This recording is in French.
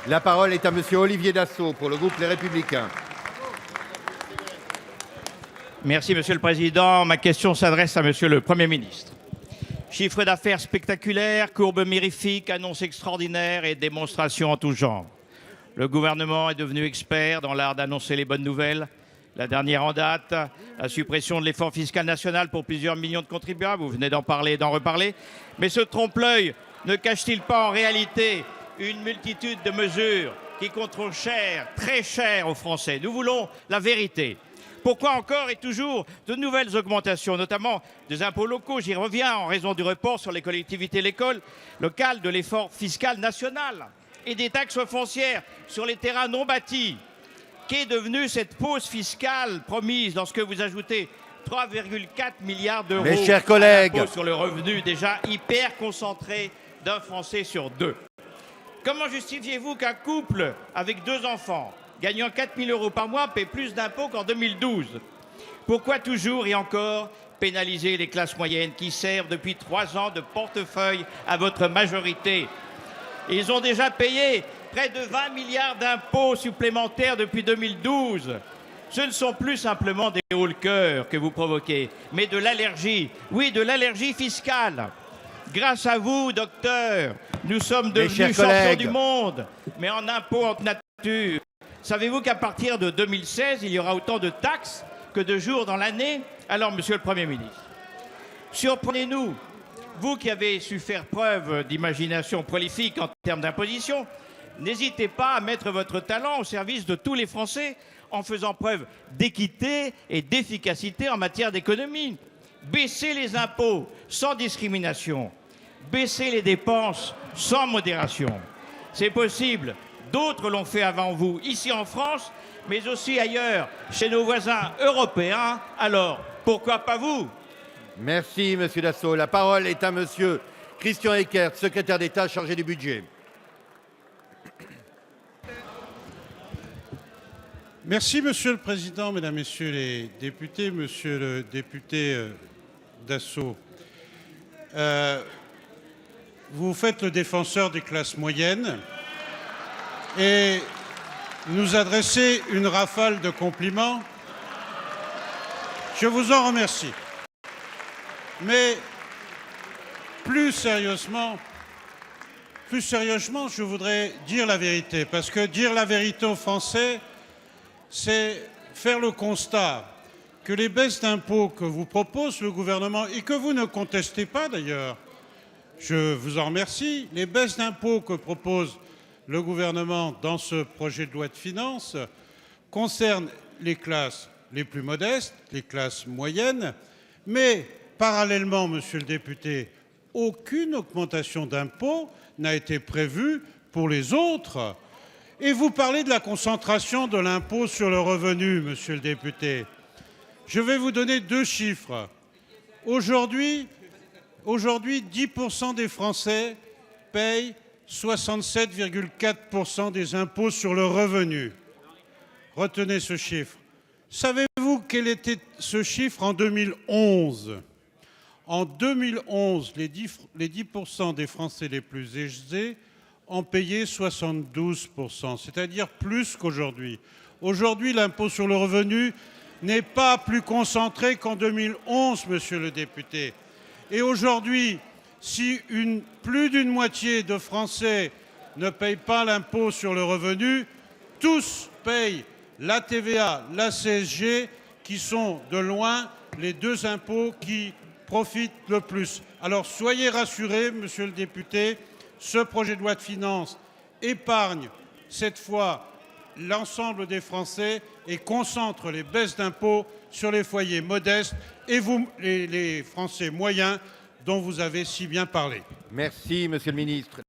La parole est à Monsieur Olivier Dassault pour le groupe Les Républicains. Merci, Monsieur le Président. Ma question s'adresse à Monsieur le Premier ministre. Chiffre d'affaires spectaculaires, courbes mirifiques, annonces extraordinaires et démonstrations en tout genre. Le gouvernement est devenu expert dans l'art d'annoncer les bonnes nouvelles. La dernière en date, la suppression de l'effort fiscal national pour plusieurs millions de contribuables. Vous venez d'en parler et d'en reparler. Mais ce trompe-l'œil ne cache-t-il pas en réalité une multitude de mesures qui coûteront cher, très cher aux Français? Nous voulons la vérité. Pourquoi encore et toujours de nouvelles augmentations, notamment des impôts locaux? J'y reviens en raison du report sur les collectivités locales de l'effort fiscal national et des taxes foncières sur les terrains non bâtis. Qu'est devenue cette pause fiscale promise lorsque vous ajoutez 3,4 milliards d'euros Mes chers collègues, sur le revenu déjà hyper concentré d'un Français sur deux? Comment justifiez-vous qu'un couple avec 2 enfants gagnant 4 000 euros par mois paie plus d'impôts qu'en 2012? Pourquoi toujours et encore pénaliser les classes moyennes qui servent depuis 3 ans de portefeuille à votre majorité? Ils ont déjà payé près de 20 milliards d'impôts supplémentaires depuis 2012. Ce ne sont plus simplement des hauts le cœur que vous provoquez, mais de l'allergie. Oui, de l'allergie fiscale. Grâce à vous, docteur, nous sommes devenus champions du monde, mais en impôts en nature. Savez-vous qu'à partir de 2016, il y aura autant de taxes que de jours dans l'année? Alors, Monsieur le Premier ministre, surprenez-nous, vous qui avez su faire preuve d'imagination prolifique en termes d'imposition, n'hésitez pas à mettre votre talent au service de tous les Français en faisant preuve d'équité et d'efficacité en matière d'économie. Baissez les impôts sans discrimination, baissez les dépenses sans modération. C'est possible. D'autres l'ont fait avant vous, ici en France, mais aussi ailleurs, chez nos voisins européens. Alors, pourquoi pas vous? Merci, Monsieur Dassault. La parole est à Monsieur Christian Eckert, secrétaire d'État chargé du budget. Merci, Monsieur le Président, Mesdames, Messieurs les députés, Monsieur le député Dassault. Vous faites le défenseur des classes moyennes et nous adressez une rafale de compliments. Je vous en remercie. Mais plus sérieusement, je voudrais dire la vérité, parce que dire la vérité aux Français, c'est faire le constat que les baisses d'impôts que vous propose le gouvernement, et que vous ne contestez pas d'ailleurs, je vous en remercie, les baisses d'impôts que propose le gouvernement dans ce projet de loi de finances concernent les classes les plus modestes, les classes moyennes, mais parallèlement, monsieur le député, aucune augmentation d'impôts n'a été prévue pour les autres. Et vous parlez de la concentration de l'impôt sur le revenu, monsieur le député. Je vais vous donner 2 chiffres. Aujourd'hui, 10% des Français payent 67,4% des impôts sur le revenu. Retenez ce chiffre. Savez-vous quel était ce chiffre en 2011? En 2011, les 10% des Français les plus aisés ont payé 72%, c'est-à-dire plus qu'aujourd'hui. Aujourd'hui, l'impôt sur le revenu n'est pas plus concentré qu'en 2011, monsieur le député. Et aujourd'hui, si plus d'une moitié de Français ne payent pas l'impôt sur le revenu, tous payent la TVA, la CSG, qui sont de loin les 2 impôts qui profitent le plus. Alors soyez rassurés, monsieur le député, ce projet de loi de finances épargne cette fois l'ensemble des Français et concentre les baisses d'impôts sur les foyers modestes et les Français moyens dont vous avez si bien parlé. Merci, Monsieur le ministre.